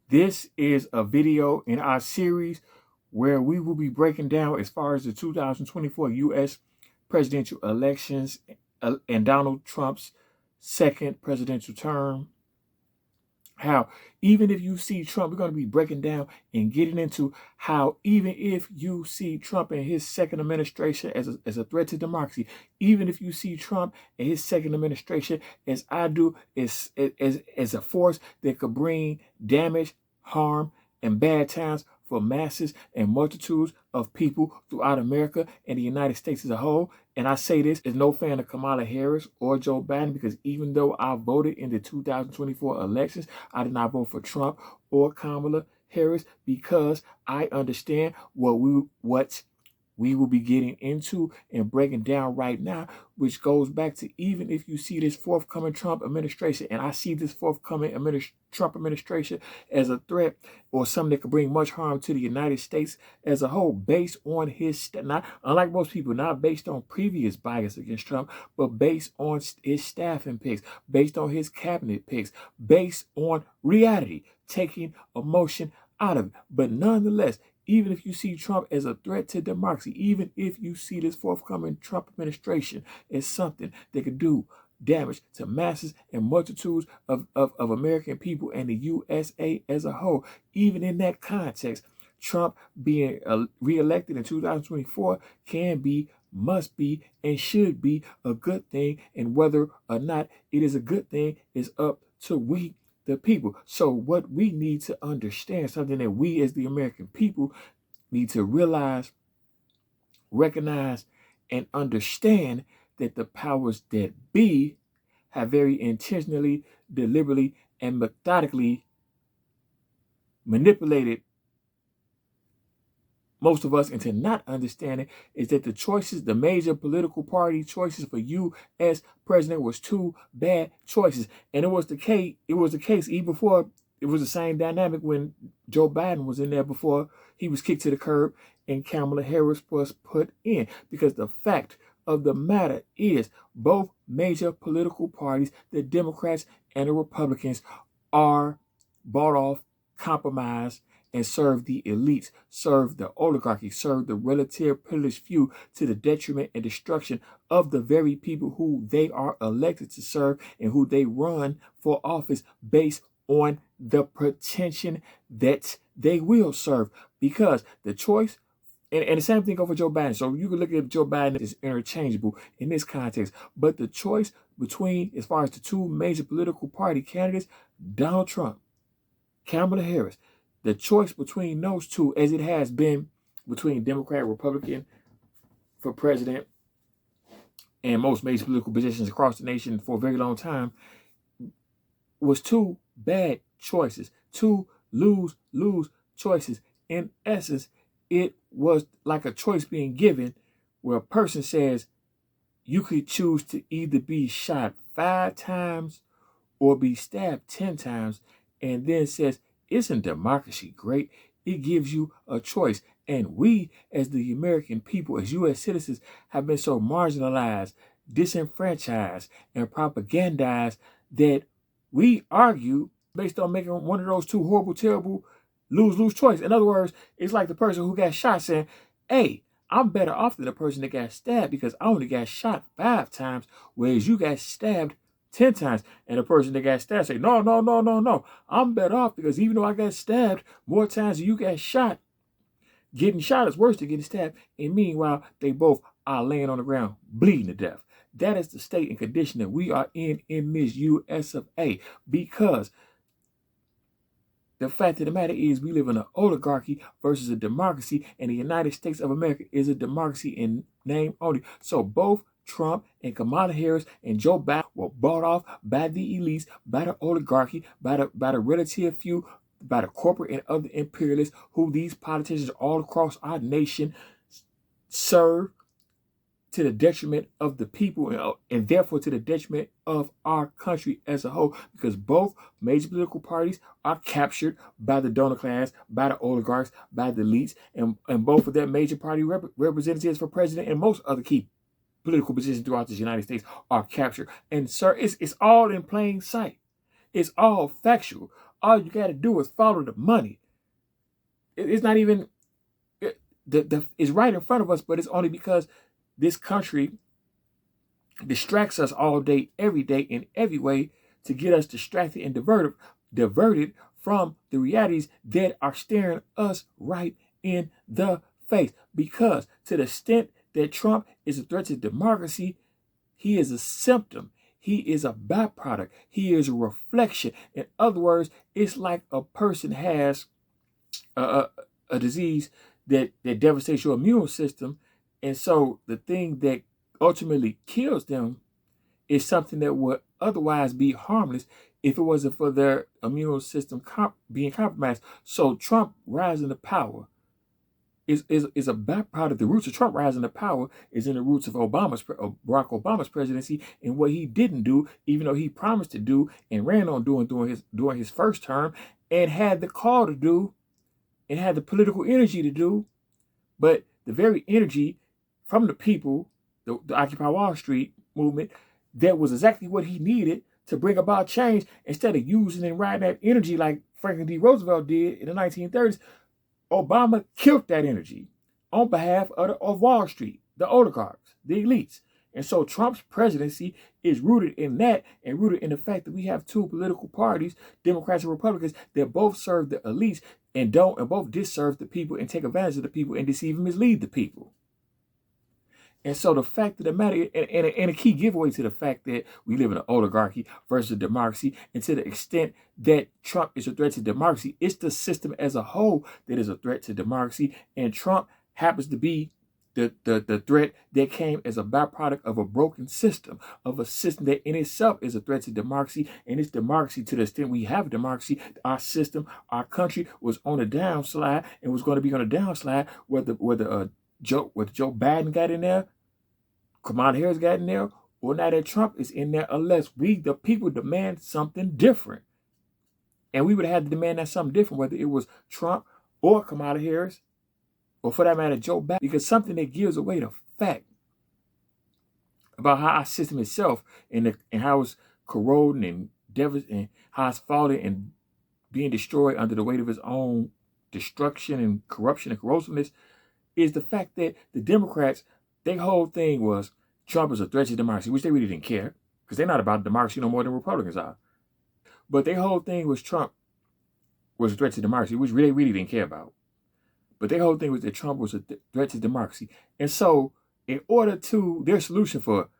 This is a video in our series where we will be breaking down as far as the 2024 U.S. presidential elections and Donald Trump's second presidential term. How even if you see Trump, we're going to be breaking down and getting into how even if you see Trump and his second administration as a threat to democracy, even if you see Trump and his second administration, as I do, as a force that could bring damage, harm, and bad times for masses and multitudes of people throughout America and the United States as a whole. And I say this as no fan of Kamala Harris or Joe Biden, because even though I voted in the 2024 elections, I did not vote for Trump or Kamala Harris, because I understand what we will be getting into and breaking down right now, which goes back to even if you see this forthcoming Trump administration, and I see this forthcoming Trump administration as a threat or something that could bring much harm to the United States as a whole, based on his, not unlike most people, not based on previous bias against Trump, but based on his staffing picks, based on his cabinet picks, based on reality, taking emotion out of it. But nonetheless, even if you see Trump as a threat to democracy, even if you see this forthcoming Trump administration as something that could do damage to masses and multitudes of American people and the USA as a whole, even in that context, Trump being reelected in 2024 can be, must be, and should be a good thing. And whether or not it is a good thing is up to the people. So what we need to understand, something that we as the American people need to realize, recognize, and understand, that the powers that be have very intentionally, deliberately, and methodically manipulated most of us into not understanding is that the choices, the major political party choices for you as president, was two bad choices. And it was the case even before. It was the same dynamic when Joe Biden was in there before he was kicked to the curb and Kamala Harris was put in. Because the fact of the matter is, both major political parties, the Democrats and the Republicans, are bought off, compromised, and serve the elites, serve the oligarchy, serve the relative privileged few, to the detriment and destruction of the very people who they are elected to serve and who they run for office based on the pretension that they will serve. Because the choice, and the same thing goes for Joe Biden. So you can look at Joe Biden as interchangeable in this context. But the choice between, as far as the two major political party candidates, Donald Trump, Kamala Harris, the choice between those two, as it has been between Democrat and Republican for president and most major political positions across the nation for a very long time, was two bad choices, two lose choices. In essence, it was like a choice being given where a person says you could choose to either be shot 5 times or be stabbed 10 times, and then says, isn't democracy great? It gives you a choice. And we, as the American people, as U.S. citizens, have been so marginalized, disenfranchised, and propagandized that we argue based on making one of those two horrible, terrible, lose choices. In other words, it's like the person who got shot saying, hey, I'm better off than the person that got stabbed because I only got shot 5 times, whereas you got stabbed 10 times. And the person that got stabbed say, no. I'm better off because even though I got stabbed more times than you got shot, getting shot is worse than getting stabbed. And meanwhile, they both are laying on the ground bleeding to death. That is the state and condition that we are in this US of A. Because the fact of the matter is, we live in an oligarchy versus a democracy, and the United States of America is a democracy in name only. So both Trump and Kamala Harris and Joe Biden were bought off by the elites, by the oligarchy, by the relative few, by the corporate and other imperialists who these politicians all across our nation serve, to the detriment of the people and therefore to the detriment of our country as a whole, because both major political parties are captured by the donor class, by the oligarchs, by the elites, and both of their major party representatives for president and most other key political positions throughout the United States are captured. And sir, it's all in plain sight. It's all factual. all you got to do is follow the money. It's not even, it's right in front of us, but it's only because this country distracts us all day, every day, in every way to get us distracted and diverted from the realities that are staring us right in the face. Because to the extent that Trump is a threat to democracy, he is a symptom. He is a byproduct. He is a reflection. In other words, it's like a person has a disease that devastates your immune system. And so the thing that ultimately kills them is something that would otherwise be harmless if it wasn't for their immune system being compromised. So Trump rising to power is a byproduct. The roots of Trump rising to power is in the roots of Barack Obama's presidency, and what he didn't do, even though he promised to do and ran on doing during his first term, and had the call to do, and had the political energy to do, but the very energy from the people, the Occupy Wall Street movement, that was exactly what he needed to bring about change, instead of using and riding that energy like Franklin D. Roosevelt did in the 1930s. Obama killed that energy on behalf of Wall Street, the oligarchs, the elites. And so Trump's presidency is rooted in that, and rooted in the fact that we have two political parties, Democrats and Republicans, that both serve the elites and both disserve the people and take advantage of the people and deceive and mislead the people. And so the fact of the matter, and a key giveaway to the fact that we live in an oligarchy versus a democracy, and to the extent that Trump is a threat to democracy, it's the system as a whole that is a threat to democracy. And Trump happens to be the threat that came as a byproduct of a broken system, of a system that in itself is a threat to democracy. And it's democracy, to the extent we have democracy, our system, our country was on a downslide and was going to be on a downslide whether Joe Biden got in there, Kamala Harris got in there, or now that Trump is in there, unless we, the people, demand something different. And we would have had to demand that something different, whether it was Trump or Kamala Harris, or for that matter, Joe Biden, because something that gives away the fact about how our system itself and how it's corroding and how it's falling and being destroyed under the weight of its own destruction and corruption and corrosiveness, is the fact that the Democrats, their whole thing was Trump is a threat to democracy, which they really didn't care, because they're not about democracy no more than Republicans are. But their whole thing was Trump was a threat to democracy, which they really didn't care about. But their whole thing was that Trump was a threat to democracy. And so in order to, their solution for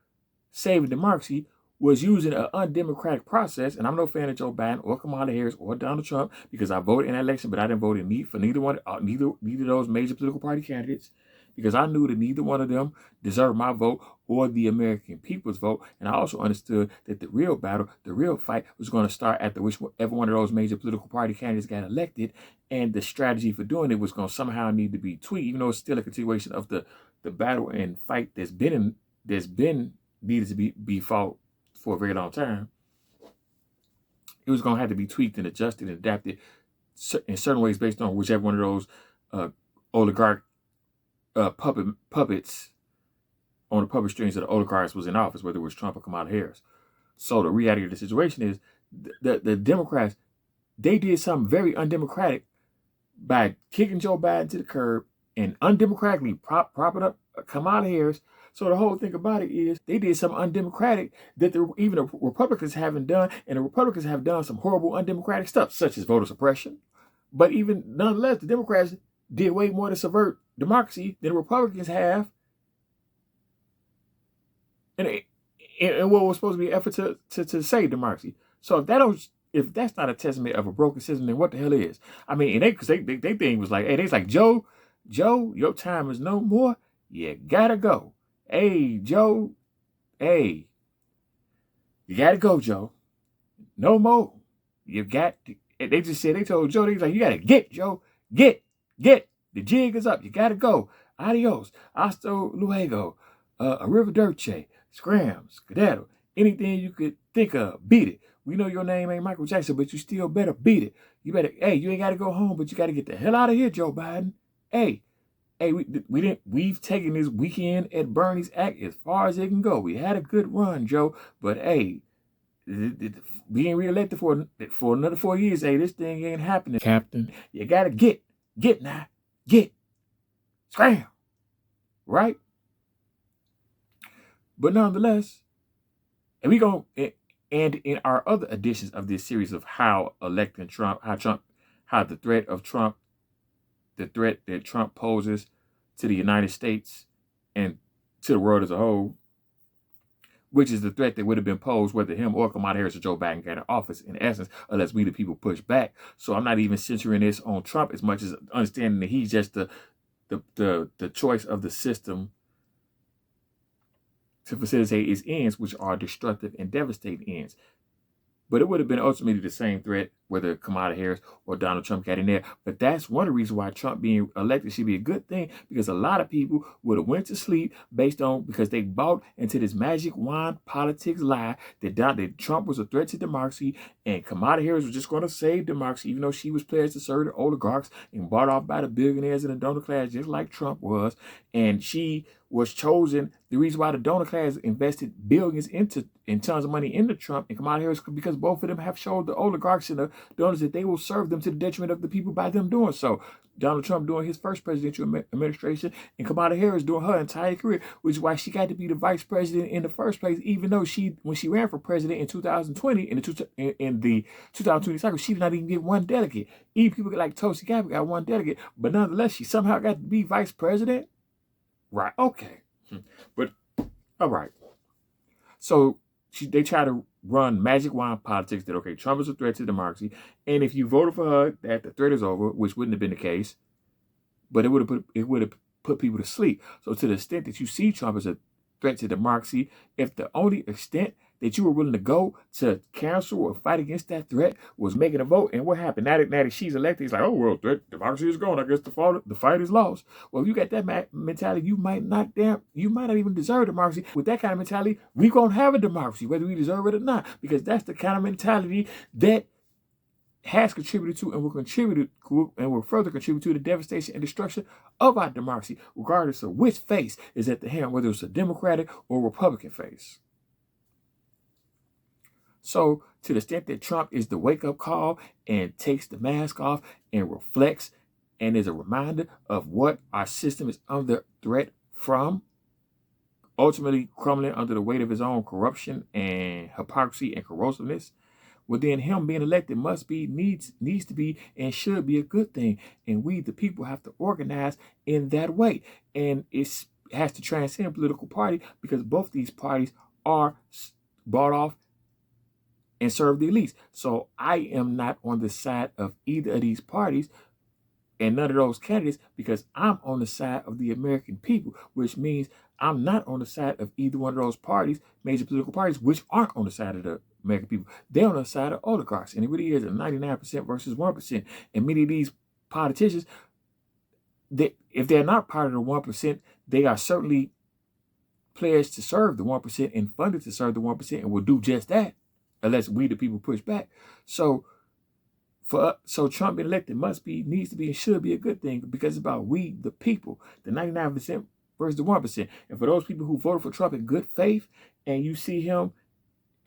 saving democracy was using an undemocratic process. And I'm no fan of Joe Biden or Kamala Harris or Donald Trump, because I voted in that election, but I didn't vote for neither of those major political party candidates, because I knew that neither one of them deserved my vote or the American people's vote. And I also understood that the real battle, the real fight, was going to start after whichever one of those major political party candidates got elected. And the strategy for doing it was going to somehow need to be tweaked, even though it's still a continuation of the battle and fight that's been needed to be fought for a very long time. It was going to have to be tweaked and adjusted and adapted in certain ways based on whichever one of those oligarch puppets on the puppet strings of the oligarchs was in office, whether it was Trump or Kamala Harris. So the reality of the situation is the Democrats, they did something very undemocratic by kicking Joe Biden to the curb and undemocratically propping up Kamala Harris. So the whole thing about it is they did something undemocratic that even the Republicans haven't done, and the Republicans have done some horrible undemocratic stuff, such as voter suppression. But even nonetheless, the Democrats did way more to subvert democracy than the Republicans have. And what was supposed to be an effort to save democracy. So if that's not a testament of a broken system, then what the hell is? I mean, because they thing was like, hey, they's like, Joe, your time is no more. You gotta go. Hey, Joe, hey, you gotta go, Joe. No more. You got to, they told Joe, they was like, you gotta get, Joe. Get. The jig is up. You gotta go. Adios. Hasta luego. Arrivederci. Scram. Skedaddle. Anything you could think of. Beat it. We know your name ain't Michael Jackson, but you still better beat it. You better, hey, you ain't gotta go home, but you gotta get the hell out of here, Joe Biden. Hey, we've taken this weekend at Bernie's act as far as it can go. We had a good run, Joe, but hey, being reelected for another 4 years. Hey, this thing ain't happening, Captain. You gotta get now, get, scram, right? But nonetheless, and we go and in our other editions of this series of how electing Trump, how the threat that Trump poses to the United States and to the world as a whole, which is the threat that would have been posed whether him or Kamala Harris or Joe Biden got in office, in essence, unless we the people push back. So I'm not even centering this on Trump as much as understanding that he's just the choice of the system to facilitate its ends, which are destructive and devastating ends. But it would have been ultimately the same threat whether Kamala Harris or Donald Trump got in there. But that's one of the reasons why Trump being elected should be a good thing, because a lot of people would have went to sleep because they bought into this magic wand politics lie that Trump was a threat to democracy and Kamala Harris was just going to save democracy, even though she was pledged to serve the oligarchs and bought off by the billionaires and the donor class, just like Trump was. And she was chosen, the reason why the donor class invested billions in tons of money into Trump and Kamala Harris, because both of them have showed the oligarchs and the donors that they will serve them to the detriment of the people by them doing so. Donald Trump doing his first presidential administration and Kamala Harris doing her entire career, which is why she got to be the vice president in the first place, even though when she ran for president in 2020, in the 2020 cycle, she did not even get one delegate. Even people like Tulsi Gabbard got one delegate, but nonetheless, she somehow got to be vice president. Right, okay. But, all right. So they try to run magic wand politics that, okay, Trump is a threat to democracy, and if you voted for her, that the threat is over, which wouldn't have been the case, but it would have put people to sleep. So to the extent that you see Trump as a threat to democracy, if the only extent that you were willing to go to cancel or fight against that threat was making a vote, and what happened? Now that she's elected, he's like, oh, well, democracy is gone. I guess the fight is lost. Well, if you got that mentality, you might not even deserve democracy. With that kind of mentality, we gonna have a democracy, whether we deserve it or not, because that's the kind of mentality that has contributed to and will further contribute to the devastation and destruction of our democracy, regardless of which face is at the helm, whether it's a Democratic or Republican face. So to the extent that Trump is the wake-up call and takes the mask off and reflects and is a reminder of what our system is under threat from, ultimately crumbling under the weight of his own corruption and hypocrisy and corrosiveness, well, then him being elected needs to be and should be a good thing. And we, the people, have to organize in that way. And it has to transcend political party, because both these parties are bought off and serve the elites. So I am not on the side of either of these parties and none of those candidates, because I'm on the side of the American people, which means I'm not on the side of either one of those parties, major political parties, which aren't on the side of the American people. They're on the side of oligarchs. And it really is a 99% versus 1%. And many of these politicians, if they're not part of the 1%, they are certainly pledged to serve the 1% and funded to serve the 1% and will do just that, unless we the people push back. So Trump being elected needs to be, and should be a good thing, because it's about we the people, the 99% versus the 1%. And for those people who voted for Trump in good faith, and you see him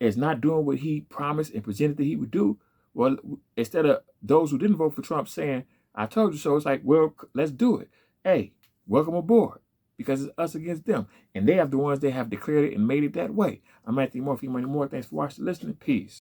as not doing what he promised and presented that he would do, well, instead of those who didn't vote for Trump saying, I told you so, it's like, well, let's do it. Hey, welcome aboard. Because it's us against them. And they have the ones that have declared it and made it that way. I'm Anthony Moore. If you want more, thanks for watching, listening. Peace.